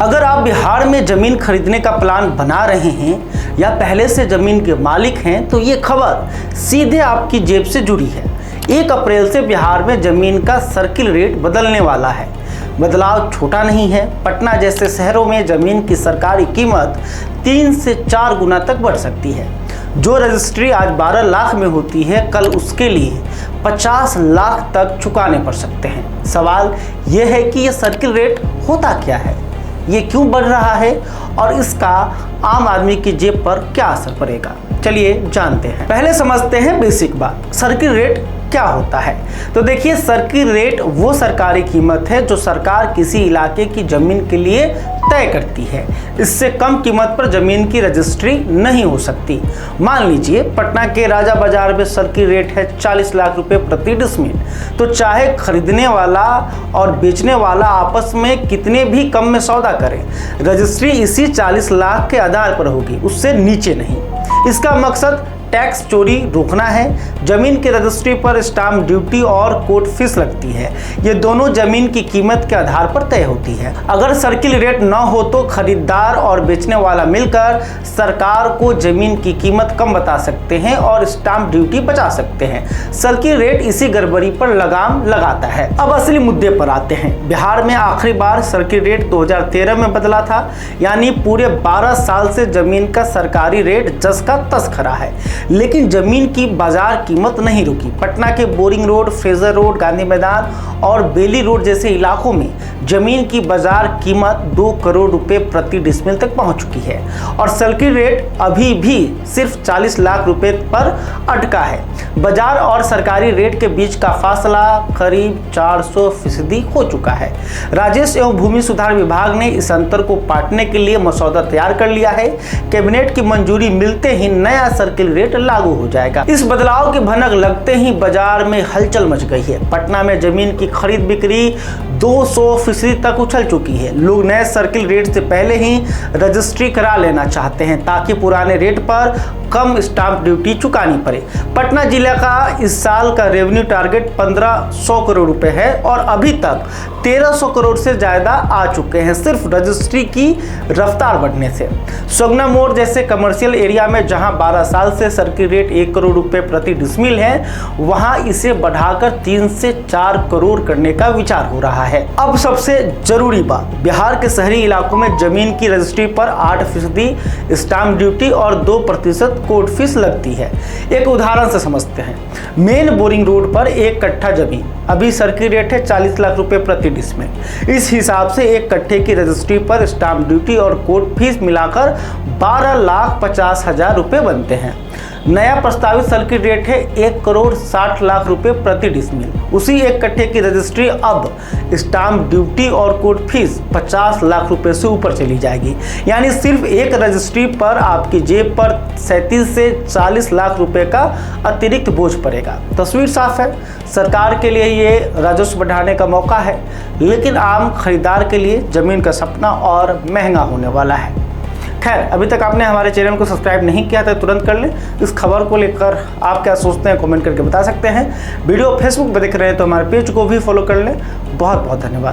अगर आप बिहार में ज़मीन खरीदने का प्लान बना रहे हैं या पहले से ज़मीन के मालिक हैं तो ये खबर सीधे आपकी जेब से जुड़ी है। 1 अप्रैल से बिहार में ज़मीन का सर्किल रेट बदलने वाला है। बदलाव छोटा नहीं है। पटना जैसे शहरों में ज़मीन की सरकारी कीमत 3 से 4 गुना तक बढ़ सकती है। जो रजिस्ट्री आज 12 लाख में होती है, कल उसके लिए 50 लाख तक चुकाने पड़ सकते हैं। सवाल यह है कि यह सर्किल रेट होता क्या है, ये क्यों बढ़ रहा है और इसका आम आदमी की जेब पर क्या असर पड़ेगा। चलिए जानते हैं। पहले समझते हैं बेसिक बात, सर्किल रेट क्या होता है। तो देखिए, सर्किल रेट वो सरकारी कीमत है जो सरकार किसी इलाके की ज़मीन के लिए तय करती है। इससे कम कीमत पर ज़मीन की रजिस्ट्री नहीं हो सकती। मान लीजिए पटना के राजा बाजार में सर्किल रेट है 40 लाख रुपए प्रति डिसमिल। तो चाहे खरीदने वाला और बेचने वाला आपस में कितने भी कम में सौदा करें, रजिस्ट्री इसी 40 लाख के आधार पर होगी, उससे नीचे नहीं। इसका मकसद टैक्स चोरी रोकना है। जमीन की रजिस्ट्री पर स्टाम्प ड्यूटी और कोर्ट फीस लगती है। ये दोनों जमीन की कीमत के आधार पर तय होती है। अगर सर्किल रेट न हो तो खरीदार और बेचने वाला मिलकर सरकार को जमीन की कीमत कम बता सकते हैं और स्टाम्प ड्यूटी बचा सकते हैं। सर्किल रेट इसी गड़बड़ी पर लगाम लगाता है। अब असली मुद्दे पर आते हैं। बिहार में आखिरी बार सर्किल रेट 2013 में बदला था, यानी पूरे 12 साल से जमीन का सरकारी रेट जस का तस खड़ा है। लेकिन जमीन की बाजार कीमत नहीं रुकी। पटना के boring road, Fraser road, Gandhi मैदान और बेली रोड जैसे इलाकों में जमीन की बाजार कीमत 2 करोड़ रुपए प्रति डिसमिल तक पहुंच चुकी है और सर्किल रेट अभी भी सिर्फ 40 लाख रुपए पर अटका है। बाजार और सरकारी रेट के बीच का फासला करीब 400% हो चुका है। राजस्व एवं भूमि सुधार विभाग ने इस अंतर को पाटने के लिए मसौदा तैयार कर लिया है। कैबिनेट की मंजूरी मिलते ही नया सर्किल रेट लागू हो जाएगा। इस बदलाव की भनक लगते ही बाजार में हलचल मच गई है। पटना में जमीन की खरीद बिक्री 200% तक उछल चुकी है। लोग नए सर्किल रेट से पहले ही रजिस्ट्री करा लेना चाहते हैं ताकि पुराने रेट पर कम स्टाम्प ड्यूटी चुकानी पड़े। पटना जिले का इस साल का रेवेन्यू टारगेट 1500 करोड़ रुपए है और अभी तक 1300 करोड़ से ज्यादा आ चुके हैं सिर्फ रजिस्ट्री की रफ्तार बढ़ने से। सोगना मोड़ जैसे कमर्शियल एरिया में जहां 12 साल से सर्किल रेट 1 करोड़ रुपए प्रति डिसमिल है, वहां इसे बढ़ाकर 3 से 4 करोड़ करने का विचार हो रहा है। अब सबसे जरूरी बात, बिहार के शहरी इलाकों में जमीन की रजिस्ट्री पर 8% स्टाम्प ड्यूटी और 2% कोर्ट फीस लगती है। एक उदाहरण से समझते हैं। मेन बोरिंग रोड पर 1 कट्ठा जमीन अभी सर्किल रेट है 40 लाख रुपए प्रति डिसमिल। इस हिसाब से 1 कट्ठे की रजिस्ट्री पर स्टाम्प ड्यूटी और कोर्ट फीस मिलाकर 12,50,000 रुपए बनते हैं। नया प्रस्तावित सर्किल रेट है 1 करोड़ 60 लाख रुपए प्रति डिसमिल। उसी 1 कट्ठे की रजिस्ट्री अब स्टाम्प ड्यूटी और कोर्ट फीस 50 लाख रुपए से ऊपर चली जाएगी। यानी सिर्फ एक रजिस्ट्री पर आपकी जेब पर 37 से 40 लाख रुपए का अतिरिक्त बोझ पड़ेगा। तस्वीर साफ है, सरकार के लिए ये राजस्व बढ़ाने का मौका है, लेकिन आम खरीदार के लिए जमीन का सपना और महंगा होने वाला है। खैर, अभी तक आपने हमारे चैनल को सब्सक्राइब नहीं किया तो तुरंत कर लें। इस खबर को लेकर आप क्या सोचते हैं कमेंट करके बता सकते हैं। वीडियो फेसबुक पर देख रहे हैं तो हमारे पेज को भी फॉलो कर लें। बहुत बहुत धन्यवाद।